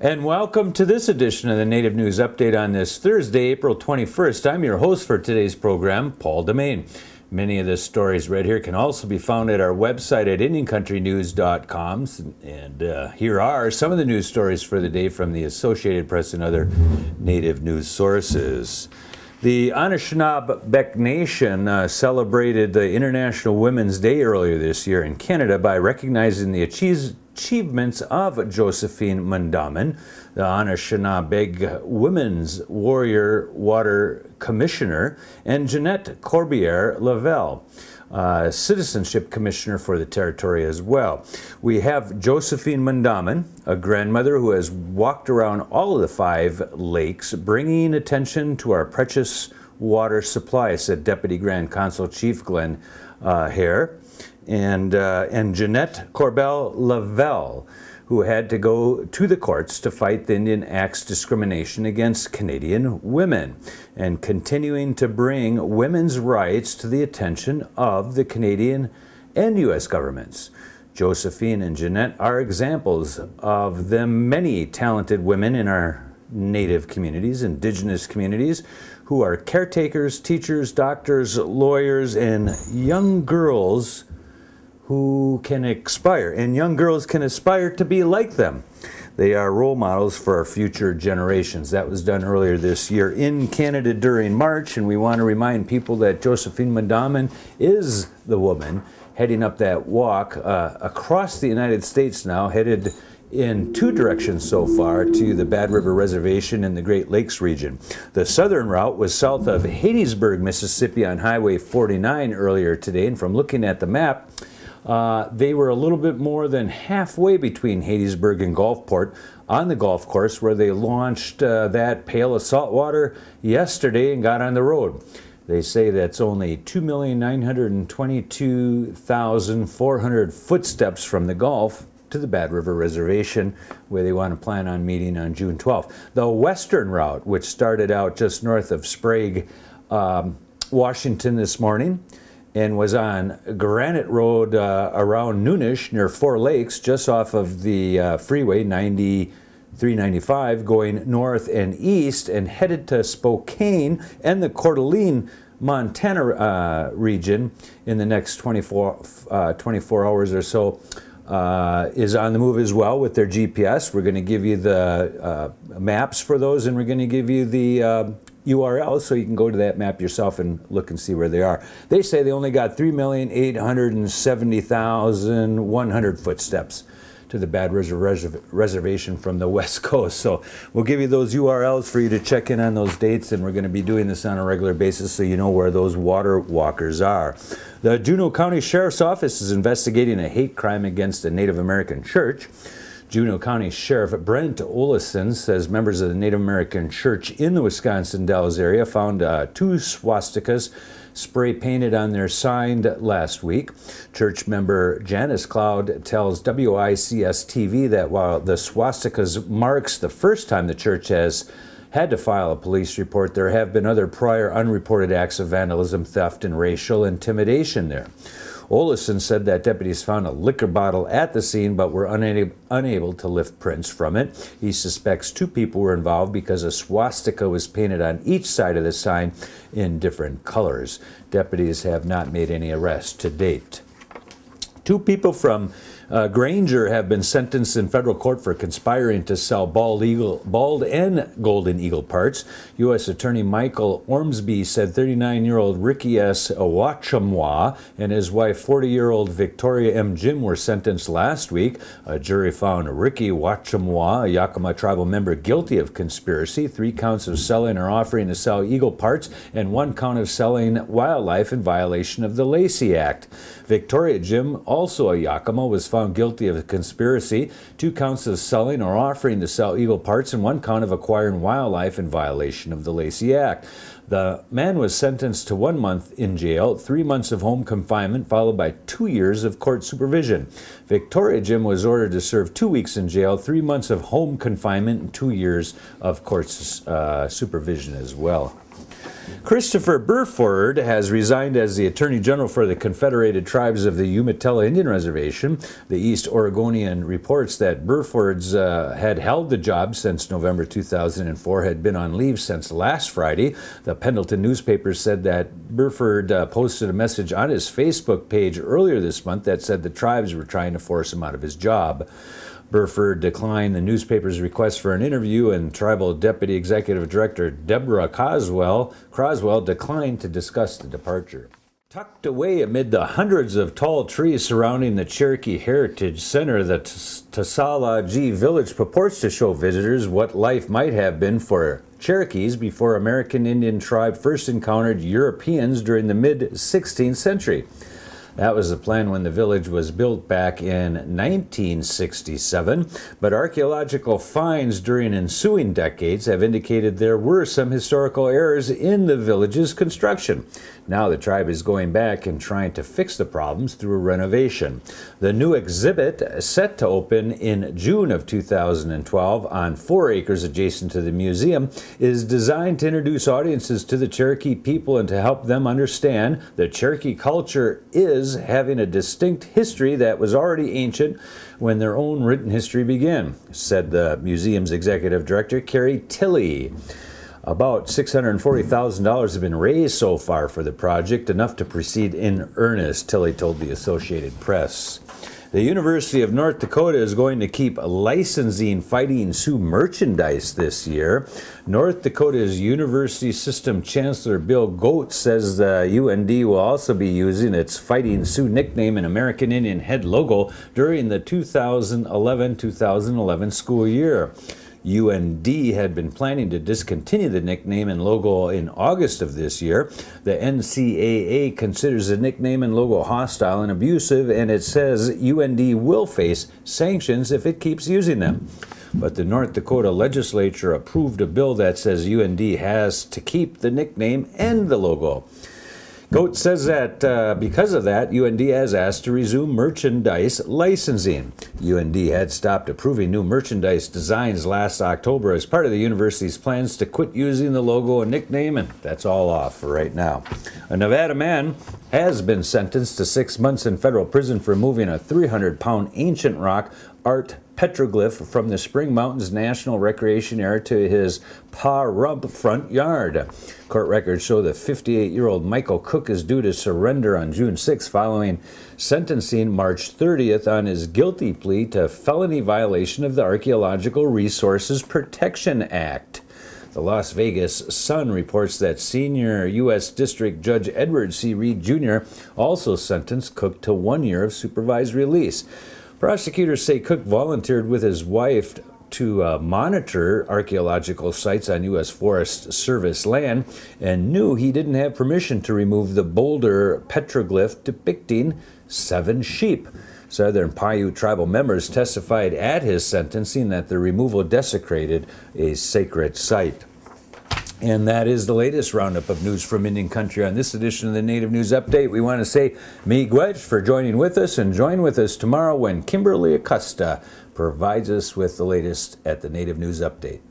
And welcome to this edition of the Native News Update on this Thursday, April 21st. I'm your host for today's program, Paul DeMain. Many of the stories read here can also be found at our website at IndianCountryNews.com. And here are some of the news stories for the day from the Associated Press and other Native news sources. The Anishinaabe Nation celebrated the International Women's Day earlier this year in Canada by recognizing the achievements of Josephine Mandamin, the Anishinaabe Women's Warrior Water Commissioner, and Jeanette Corbière-Lavelle, Citizenship Commissioner for the territory as well. We have Josephine Mandamin, a grandmother who has walked around all of the 5 lakes, bringing attention to our precious water supply, said Deputy Grand Consul Chief Glenn Hare. And Jeanette Corbière-Lavelle, who had to go to the courts to fight the Indian Act's discrimination against Canadian women, and continuing to bring women's rights to the attention of the Canadian and U.S. governments. Josephine and Jeanette are examples of the many talented women in our Native communities, Indigenous communities, who are caretakers, teachers, doctors, lawyers, and young girls who can aspire, and young girls can aspire to be like them. They are role models for our future generations. That was done earlier this year in Canada during March, and we want to remind people that Josephine Mandamin is the woman heading up that walk across the United States now, headed in 2 directions so far to the Bad River Reservation in the Great Lakes region. The southern route was south of Hattiesburg, Mississippi on Highway 49 earlier today, and from looking at the map, they were a little bit more than halfway between Hattiesburg and Gulfport on the golf course, where they launched that pail of salt water yesterday and got on the road. They say that's only 2,922,400 footsteps from the Gulf to the Bad River Reservation, where they want to plan on meeting on June 12th. The western route, which started out just north of Sprague, Washington this morning, and was on Granite Road around noonish near 4 Lakes, just off of the freeway 395, going north and east, and headed to Spokane and the Coeur d'Alene, Montana region in the next 24 hours or so. Is on the move as well with their GPS. We're going to give you the maps for those, and we're going to give you the URLs so you can go to that map yourself and look and see where they are. They say they only got 3,870,100 footsteps to the Bad River Reservation from the West Coast. So we'll give you those URLs for you to check in on those dates, and we're going to be doing this on a regular basis so you know where those water walkers are. The Juneau County Sheriff's Office is investigating a hate crime against a Native American church. Juneau County Sheriff Brent Olison says members of the Native American church in the Wisconsin-Dells area found 2 swastikas spray painted on their sign last week. Church member Janice Cloud tells WICS-TV that while the swastikas marks the first time the church has had to file a police report, there have been other prior unreported acts of vandalism, theft, and racial intimidation there. Olison said that deputies found a liquor bottle at the scene but were unable to lift prints from it. He suspects 2 people were involved because a swastika was painted on each side of the sign in different colors. Deputies have not made any arrests to date. 2 people from Granger have been sentenced in federal court for conspiring to sell bald and golden eagle parts. U.S. Attorney Michael Ormsby said 39-year-old Ricky S. Wachamwa and his wife 40-year-old Victoria M. Jim were sentenced last week. A jury found Ricky Wachamwa, a Yakama tribal member, guilty of conspiracy, 3 counts of selling or offering to sell eagle parts, and 1 count of selling wildlife in violation of the Lacey Act. Victoria Jim, also a Yakama, was found guilty of conspiracy, 2 counts of selling or offering to sell eagle parts, and 1 count of acquiring wildlife in violation of the Lacey Act. The man was sentenced to 1 month in jail, 3 months of home confinement, followed by 2 years of court supervision. Victoria Jim was ordered to serve 2 weeks in jail, 3 months of home confinement, and 2 years of court supervision as well. Christopher Burford has resigned as the Attorney General for the Confederated Tribes of the Umatilla Indian Reservation. The East Oregonian reports that Burford's had held the job since November 2004, had been on leave since last Friday. The Pendleton newspaper said that Burford posted a message on his Facebook page earlier this month that said the tribes were trying to force him out of his job. Burford declined the newspaper's request for an interview, and Tribal Deputy Executive Director Deborah Croswell declined to discuss the departure. Tucked away amid the hundreds of tall trees surrounding the Cherokee Heritage Center, the Tsa-La-Gi village purports to show visitors what life might have been for Cherokees before American Indian tribe first encountered Europeans during the mid-16th century. That was the plan when the village was built back in 1967, but archaeological finds during ensuing decades have indicated there were some historical errors in the village's construction. Now the tribe is going back and trying to fix the problems through a renovation. The new exhibit, set to open in June of 2012 on 4 acres adjacent to the museum, is designed to introduce audiences to the Cherokee people and to help them understand that Cherokee culture is having a distinct history that was already ancient when their own written history began, said the museum's executive director, Carrie Tilley. About $640,000 have been raised so far for the project, enough to proceed in earnest, Tilley told the Associated Press. The University of North Dakota is going to keep licensing Fighting Sioux merchandise this year. North Dakota's University System Chancellor Bill Goetz says the UND will also be using its Fighting Sioux nickname and American Indian head logo during the 2011-2011 school year. UND had been planning to discontinue the nickname and logo in August of this year. The NCAA considers the nickname and logo hostile and abusive, and it says UND will face sanctions if it keeps using them. But the North Dakota legislature approved a bill that says UND has to keep the nickname and the logo. Goetz says that because of that, UND has asked to resume merchandise licensing. UND had stopped approving new merchandise designs last October as part of the university's plans to quit using the logo and nickname, and that's all off for right now. A Nevada man has been sentenced to 6 months in federal prison for moving a 300-pound ancient rock art petroglyph from the Spring Mountains National Recreation Area to his Pahrump front yard. Court records show that 58-year-old Michael Cook is due to surrender on June 6 following sentencing March 30th on his guilty plea to felony violation of the Archaeological Resources Protection Act. The Las Vegas Sun reports that senior U.S. District Judge Edward C. Reed Jr. also sentenced Cook to 1 year of supervised release. Prosecutors say Cook volunteered with his wife to monitor archaeological sites on U.S. Forest Service land and knew he didn't have permission to remove the boulder petroglyph depicting 7 sheep. Southern Paiute tribal members testified at his sentencing that the removal desecrated a sacred site. And that is the latest roundup of news from Indian Country on this edition of the Native News Update. We want to say miigwech for joining with us, and join with us tomorrow when Kimberly Acosta provides us with the latest at the Native News Update.